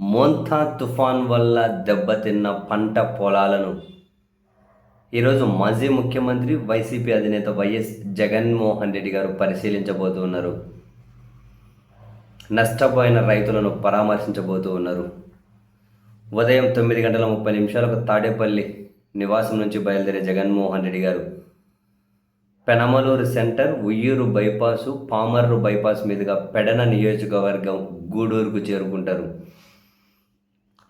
మోంతా తుఫాన్ వల్ల దెబ్బతిన్న పంట పొలాలను ఈరోజు మాజీ ముఖ్యమంత్రి వైసీపీ అధినేత వైఎస్ జగన్మోహన్ రెడ్డి గారు పరిశీలించబోతూ ఉన్నారు. నష్టపోయిన రైతులను పరామర్శించబోతూ ఉన్నారు. ఉదయం 9:30 తాడేపల్లి నివాసం నుంచి బయలుదేరే జగన్మోహన్ రెడ్డి గారు Penamaluru centre, Uyyuru bypass, Pamarru bypass మీదుగా పెడన నియోజకవర్గం గూడూరుకు చేరుకుంటారు.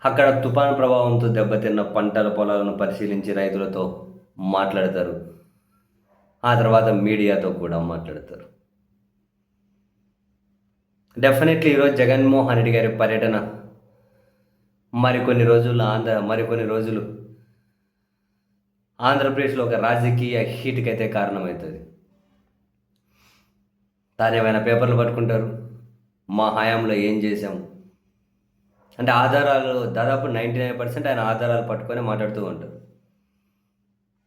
అక్కడ తుఫాను ప్రభావంతో దెబ్బతిన్న పంటల పొలాలను పరిశీలించి రైతులతో మాట్లాడతారు. ఆ తర్వాత మీడియాతో కూడా మాట్లాడతారు. డెఫినెట్లీ ఈరోజు జగన్మోహన్ రెడ్డి గారి పర్యటన మరికొన్ని రోజులు ఆంధ్రప్రదేశ్లో ఒక రాజకీయ హీట్కి అయితే కారణమవుతుంది. తానేమైనా పేపర్లు పట్టుకుంటారు, మా హయాంలో ఏం చేశాము అంటే ఆధారాలు దాదాపు 99% ఆయన ఆధారాలు పట్టుకొని మాట్లాడుతూ ఉంటారు.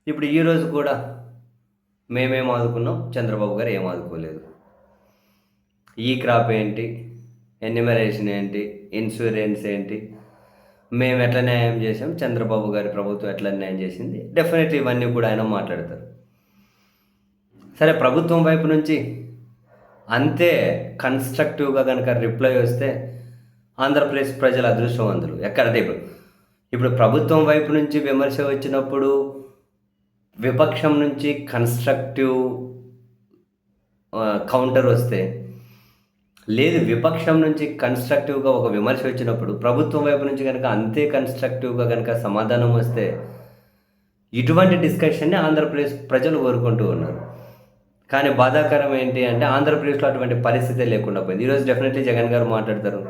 ఇప్పుడు ఈరోజు కూడా మేమేం ఆదుకున్నాం, చంద్రబాబు గారు ఏం ఆదుకోలేదు. ఈ క్రాప్ ఏంటి, ఎన్యూమరేషన్ ఏంటి, ఇన్సూరెన్స్ ఏంటి, మేము ఎట్లా న్యాయం చేసాం, చంద్రబాబు గారి ప్రభుత్వం ఎట్లా న్యాయం చేసింది, డెఫినెట్లీ ఇవన్నీ కూడా ఆయన మాట్లాడతారు. సరే, ప్రభుత్వం వైపు నుంచి అంతే కన్స్ట్రక్టివ్గా కనుక రిప్లై వస్తే ఆంధ్రప్రదేశ్ ప్రజల అదృష్టవంతులు. ఎక్కడంటే ఇప్పుడు ప్రభుత్వం వైపు నుంచి విమర్శ వచ్చినప్పుడు విపక్షం నుంచి కన్స్ట్రక్టివ్ కౌంటర్ వస్తే, లేదు విపక్షం నుంచి కన్స్ట్రక్టివ్గా ఒక విమర్శ వచ్చినప్పుడు ప్రభుత్వం వైపు నుంచి కనుక అంతే కన్స్ట్రక్టివ్గా కనుక సమాధానం వస్తే, ఇటువంటి డిస్కషన్ని ఆంధ్రప్రదేశ్ ప్రజలు కోరుకుంటూ ఉన్నారు. కానీ బాధాకరం ఏంటి అంటే ఆంధ్రప్రదేశ్లో అటువంటి పరిస్థితి లేకుండా పోయింది. ఈరోజు డెఫినెట్లీ జగన్ గారు మాట్లాడతారు.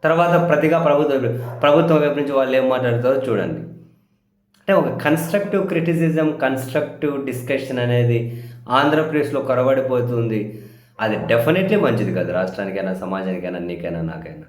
తర్వాత ప్రతిగా ప్రభుత్వం వైపు నుంచి వాళ్ళు ఏం మాట్లాడతారో చూడండి. అంటే ఒక కన్స్ట్రక్టివ్ క్రిటిసిజం, కన్స్ట్రక్టివ్ డిస్కషన్ అనేది ఆంధ్రప్రదేశ్లో కొరబడిపోతుంది. అది డెఫినెట్లీ మంచిది కాదు రాష్ట్రానికైనా, సమాజానికైనా, నీకైనా, నాకైనా.